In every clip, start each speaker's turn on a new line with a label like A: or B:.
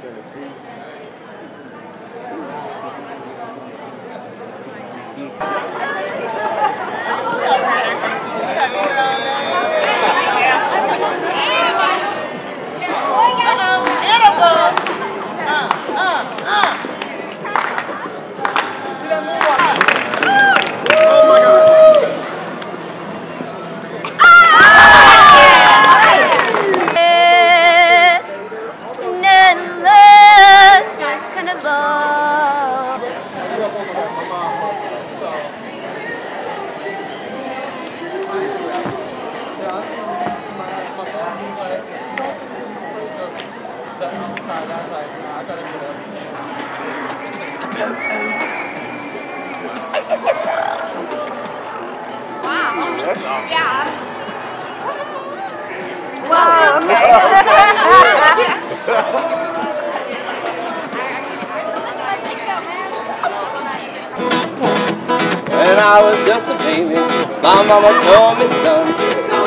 A: Tennessee.
B: Yeah. Wow, okay.
C: When I was just a baby, my mama told me, son,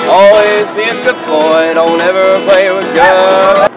C: always be a good boy, don't ever play with guns.